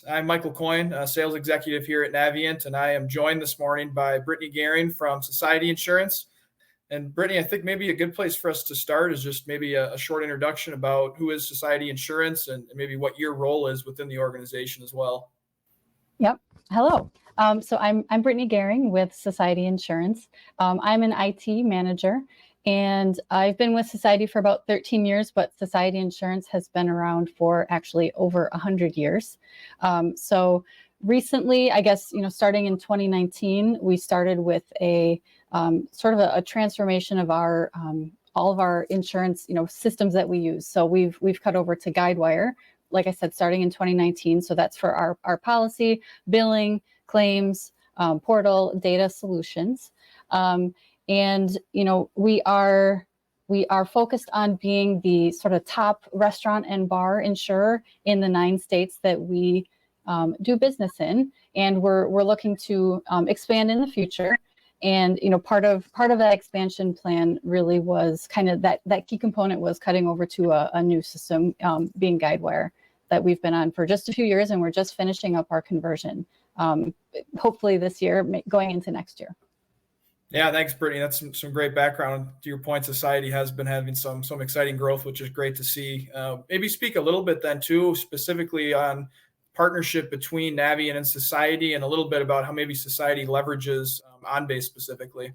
I'm Michael Coyne, sales executive here at Naviant, and I am joined this morning by Brittany Goehring from Society Insurance. And Brittany, I think maybe a good place for us to start is just maybe a short introduction about who is Society Insurance and maybe what your role is within the organization as well. Yep. Hello. So I'm Brittany Goehring with Society Insurance. I'm an IT manager, and I've been with Society for about 13 years, but Society Insurance has been around for actually over 100 years. So recently, I guess, starting in 2019, we started with a sort of a transformation of our all of our insurance, systems that we use. So we've cut over to Guidewire, like I said, starting in 2019. So that's for our policy, billing, claims, portal, data solutions. And we are focused on being the sort of top restaurant and bar insurer in the 9 states that we do business in. And we're looking to expand in the future. And part of that expansion plan really was kind of that key component was cutting over to a new system, being Guidewire, that we've been on for just a few years, and we're just finishing up our conversion, hopefully this year, going into next year. Yeah, thanks, Brittany. That's some great background. To your point, Society has been having some exciting growth, which is great to see. Maybe speak a little bit then too, specifically on partnership between Naviant and Society, and a little bit about how maybe Society leverages OnBase specifically.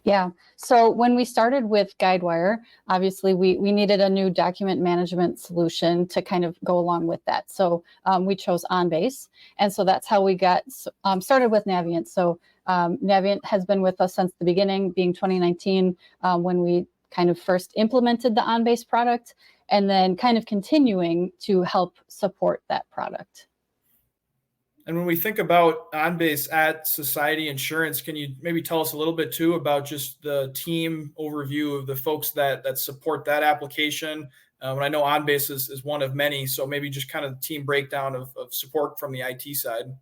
Yeah. So when we started with Guidewire, obviously we needed a new document management solution to kind of go along with that. So we chose OnBase. And so that's how we got started with Naviant. So Naviant has been with us since the beginning, being 2019, when we kind of first implemented the OnBase product, and then kind of continuing to help support that product. And when we think about OnBase at Society Insurance, can you maybe tell us a little bit too about just the team overview of the folks that support that application? And I know OnBase is one of many, so maybe just kind of the team breakdown of support from the IT side.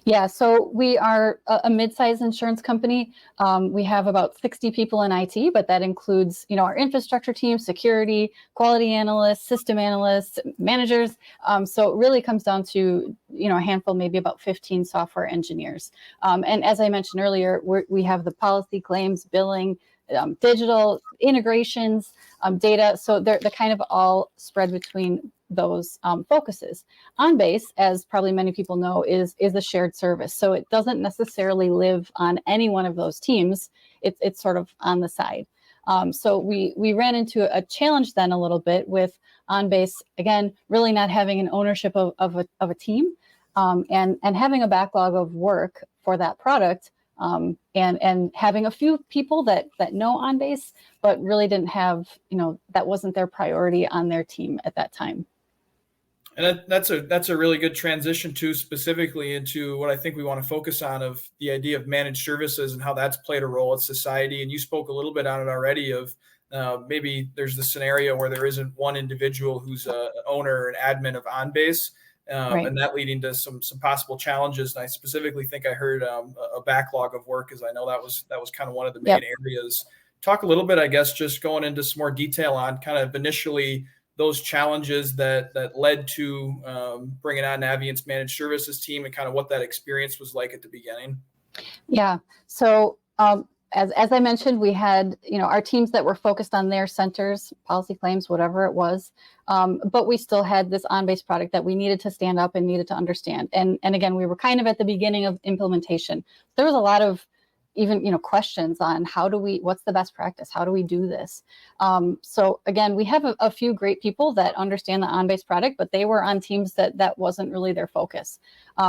Yeah, so we are a mid-sized insurance company. We have about 60 people in IT, but that includes, our infrastructure team, security, quality analysts, system analysts, managers. So it really comes down to, a handful, maybe about 15 software engineers. And as I mentioned earlier, we have the policy, claims, billing, digital integrations, data. So they're kind of all spread between those focuses. OnBase, as probably many people know, is a shared service. So it doesn't necessarily live on any one of those teams. It's sort of on the side. So we ran into a challenge then a little bit with OnBase, again, really not having an ownership of a team, and having a backlog of work for that product. And having a few people that know OnBase, but really didn't have, that wasn't their priority on their team at that time. And that's a really good transition to specifically into what I think we want to focus on, of the idea of managed services and how that's played a role at Society. And you spoke a little bit on it already of maybe there's the scenario where there isn't one individual who's an owner and admin of OnBase. Right. And that leading to some possible challenges. And I specifically think I heard a backlog of work, as I know that was kind of one of the main areas. Talk a little bit, I guess, just going into some more detail on kind of initially those challenges that led to bringing on Naviant's managed services team, and kind of what that experience was like at the beginning. Yeah. So as I mentioned, we had, our teams that were focused on their centers, policy, claims, whatever it was. But we still had this OnBase product that we needed to stand up and needed to understand. And again, we were kind of at the beginning of implementation. There was a lot of even, questions on what's the best practice? How do we do this? So again, we have a few great people that understand the OnBase product, but they were on teams that wasn't really their focus.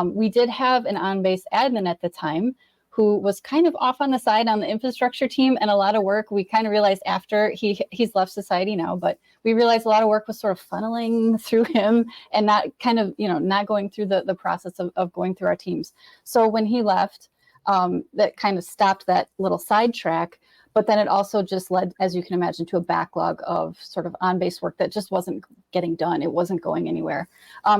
We did have an OnBase admin at the time who was kind of off on the side on the infrastructure team, and a lot of work we kind of realized after he's left Society now, but we realized a lot of work was sort of funneling through him and not kind of, not going through the process of going through our teams. So when he left, that kind of stopped that little sidetrack, but then it also just led, as you can imagine, to a backlog of sort of OnBase work that just wasn't getting done. It wasn't going anywhere.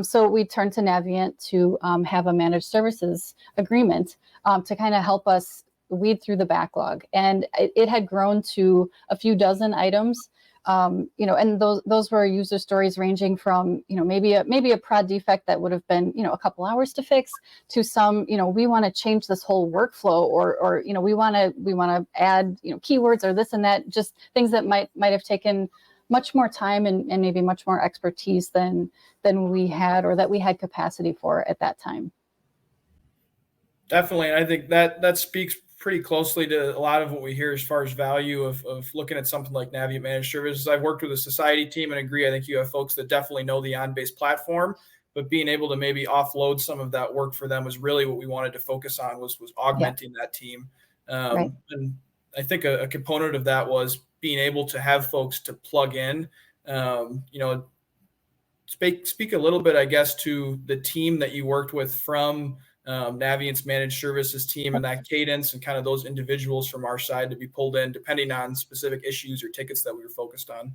So we turned to Naviant to have a managed services agreement to kind of help us weed through the backlog. And it had grown to a few dozen items And those were user stories ranging from, maybe a prod defect that would have been, a couple hours to fix, to some, we want to change this whole workflow, or we want to add, keywords or this and that, just things that might have taken much more time and maybe much more expertise than we had, or that we had capacity for at that time. Definitely. And I think that speaks pretty closely to a lot of what we hear as far as value of looking at something like Naviant Managed Services. I've worked with a society team and agree. I think you have folks that definitely know the OnBase platform, but being able to maybe offload some of that work for them was really what we wanted to focus on, was augmenting that team. Right. And I think a component of that was being able to have folks to plug in, speak a little bit, I guess, to the team that you worked with from Naviant's managed services team, and that cadence and kind of those individuals from our side to be pulled in depending on specific issues or tickets that we were focused on.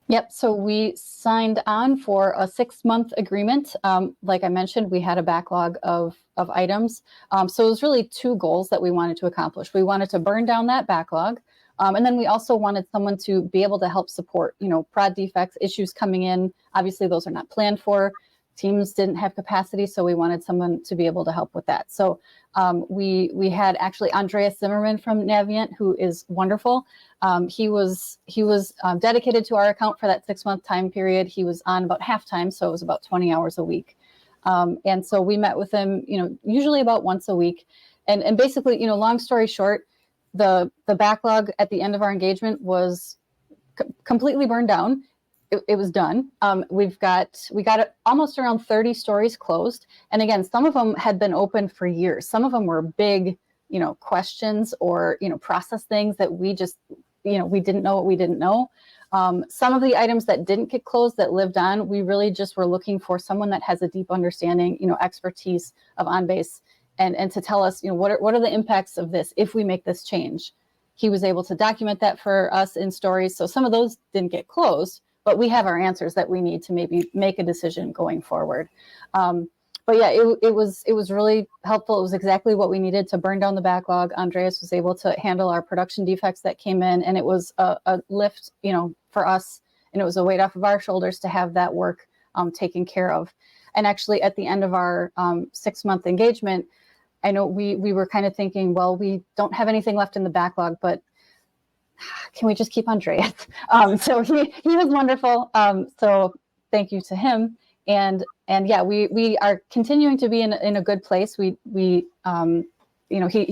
Yep. So we signed on for a 6-month agreement. Like I mentioned, we had a backlog of items. So it was really 2 goals that we wanted to accomplish. We wanted to burn down that backlog. And then we also wanted someone to be able to help support, prod defects, issues coming in. Obviously, those are not planned for. Teams didn't have capacity, so we wanted someone to be able to help with that. So we had actually Andreas Zimmerman from Naviant, who is wonderful. He was dedicated to our account for that 6-month time period. He was on about half-time, so it was about 20 hours a week. And so we met with him, usually about once a week. And basically, long story short, the backlog at the end of our engagement was completely burned down. It was done. We got almost around 30 stories closed. And again, some of them had been open for years. Some of them were big, questions or, process things that we just, we didn't know what we didn't know. Some of the items that didn't get closed that lived on, we really just were looking for someone that has a deep understanding, expertise of OnBase, and to tell us, what are the impacts of this if we make this change. He was able to document that for us in stories. So some of those didn't get closed, but we have our answers that we need to maybe make a decision going forward. But yeah, it was really helpful. It was exactly what we needed to burn down the backlog. Andreas was able to handle our production defects that came in, and it was a lift, for us, and it was a weight off of our shoulders to have that work taken care of. And actually, at the end of our 6-month engagement, I know we were kind of thinking, well, we don't have anything left in the backlog, but can we just keep Andreas? So he was wonderful. So thank you to him. And yeah, we are continuing to be in a good place. We he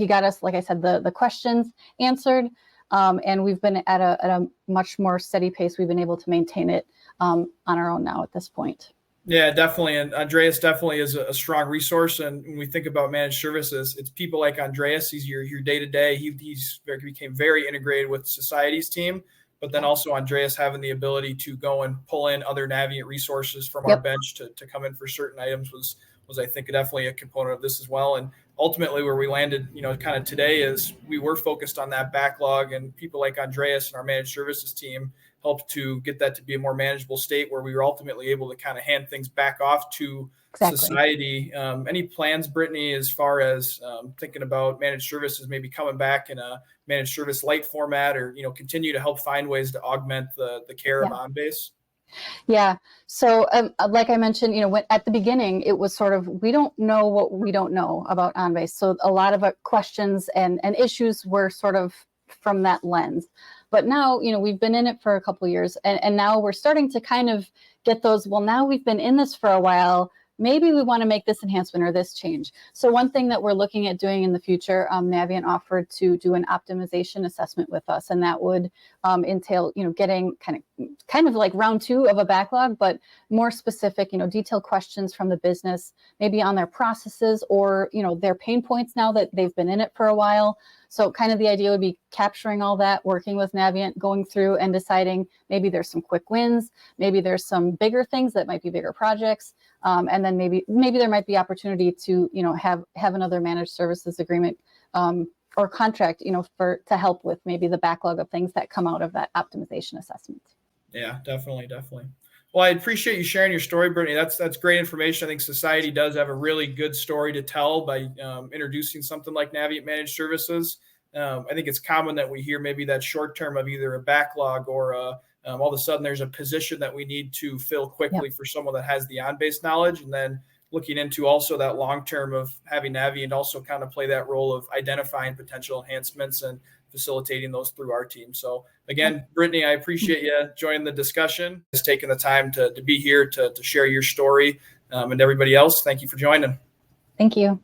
got us, like I said, the questions answered, and we've been at a much more steady pace. We've been able to maintain it on our own now at this point. Yeah, definitely. And Andreas definitely is a strong resource. And when we think about managed services, it's people like Andreas. He's your day-to-day. He became very integrated with society's team, but then also Andreas having the ability to go and pull in other Naviant resources from our bench to come in for certain items was I think definitely a component of this as well. And ultimately where we landed, kind of today is we were focused on that backlog, and people like Andreas and our managed services team helped to get that to be a more manageable state where we were ultimately able to kind of hand things back off to society. Any plans, Brittany, as far as thinking about managed services maybe coming back in a managed service light format, or, continue to help find ways to augment the care of OnBase? Yeah. So like I mentioned, at the beginning, it was sort of, we don't know what we don't know about OnBase. So a lot of questions and issues were sort of from that lens. But now, we've been in it for a couple of years, and now we're starting to kind of get those, well, now we've been in this for a while. Maybe we want to make this enhancement or this change. So one thing that we're looking at doing in the future, Naviant offered to do an optimization assessment with us, and that would entail, getting kind of like round 2 of a backlog, but more specific, detailed questions from the business, maybe on their processes or, their pain points now that they've been in it for a while. So kind of the idea would be capturing all that, working with Naviant, going through and deciding maybe there's some quick wins, maybe there's some bigger things that might be bigger projects. And then maybe there might be opportunity to, have another managed services agreement or contract, to help with maybe the backlog of things that come out of that optimization assessment. Yeah, definitely. Well, I appreciate you sharing your story, Brittany. That's great information. I think society does have a really good story to tell by introducing something like Naviant Managed Services. I think it's common that we hear maybe that short term of either a backlog or all of a sudden there's a position that we need to fill quickly for someone that has the OnBase knowledge. And then looking into also that long-term of having Naviant also kind of play that role of identifying potential enhancements and facilitating those through our team. So again, Brittany, I appreciate you joining the discussion, just taking the time to be here to share your story, and everybody else. Thank you for joining. Thank you.